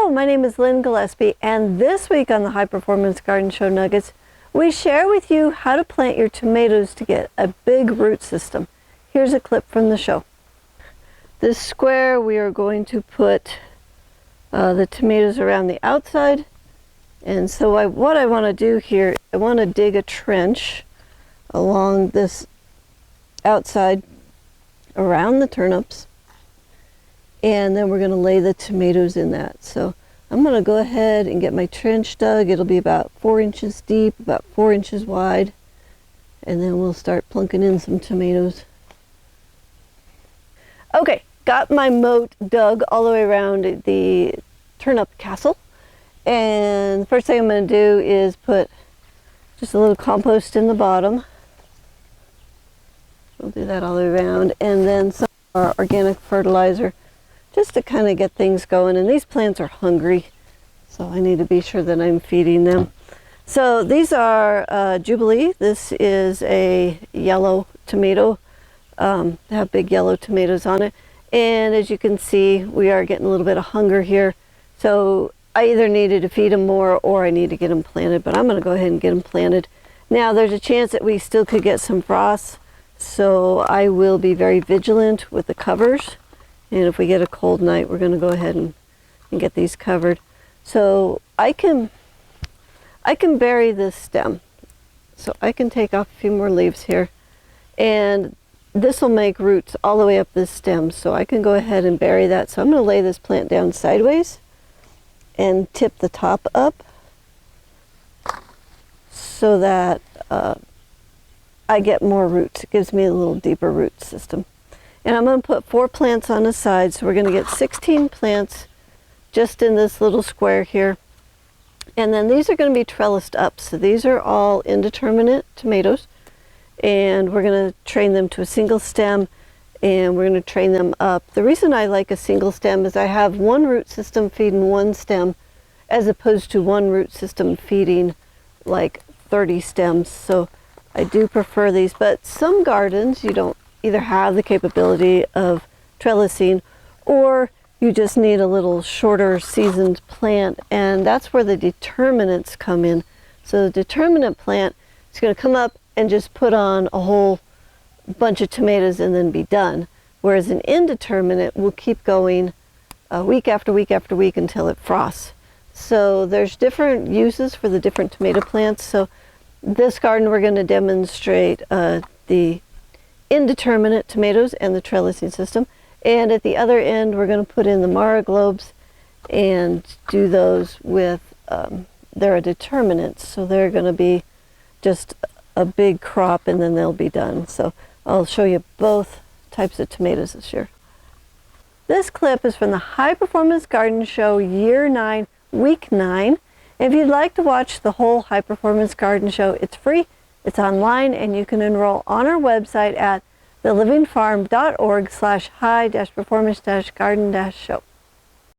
Hello, my name is Lynn Gillespie, and this week on the High Performance Garden Show Nuggets, we share with you how to plant your tomatoes to get a big root system. Here's a clip from the show. This square, we are going to put the tomatoes around the outside. And so what I want to do here, I want to dig a trench along this outside around the turnips. And then we're going to lay the tomatoes in that. So I'm going to go ahead and get my trench dug. It'll be about 4 inches deep, about 4 inches wide. And then we'll start plunking in some tomatoes. Okay, got my moat dug all the way around the turnip castle. And the first thing I'm going to do is put just a little compost in the bottom. We'll do that all the way around. And then some of our organic fertilizer, just to kind of get things going. And these plants are hungry, so I need to be sure that I'm feeding them. So these are Jubilee. This is a yellow tomato. They have big yellow tomatoes on it. And as you can see, we are getting a little bit of hunger here. So I either needed to feed them more or I need to get them planted, but I'm going to go ahead and get them planted. Now there's a chance that we still could get some frost, so I will be very vigilant with the covers. And if we get a cold night, we're going to go ahead and get these covered. So I can bury this stem. So I can take off a few more leaves here. And this will make roots all the way up this stem. So I can go ahead and bury that. So I'm going to lay this plant down sideways and tip the top up so that I get more roots. It gives me a little deeper root system. And I'm going to put 4 plants on the side, so we're going to get 16 plants just in this little square here. And then these are going to be trellised up, so these are all indeterminate tomatoes. And we're going to train them to a single stem, and we're going to train them up. The reason I like a single stem is I have one root system feeding one stem, as opposed to one root system feeding like 30 stems. So I do prefer these, but some gardens you don't either have the capability of trellising, or you just need a little shorter seasoned plant, and that's where the determinants come in. So the determinant plant is going to come up and just put on a whole bunch of tomatoes and then be done, whereas an indeterminate will keep going week after week after week until it frosts. So there's different uses for the different tomato plants. So this garden we're going to demonstrate the indeterminate tomatoes and the trellising system, and at the other end we're going to put in the Mara globes and do those with they're a determinant, so they're going to be just a big crop and then they'll be done. So I'll show you both types of tomatoes this year. This clip is from the High Performance Garden Show Year 9, Week 9. If you'd like to watch the whole High Performance Garden Show, it's free. It's online, and you can enroll on our website at thelivingfarm.org/high-performance-garden-show.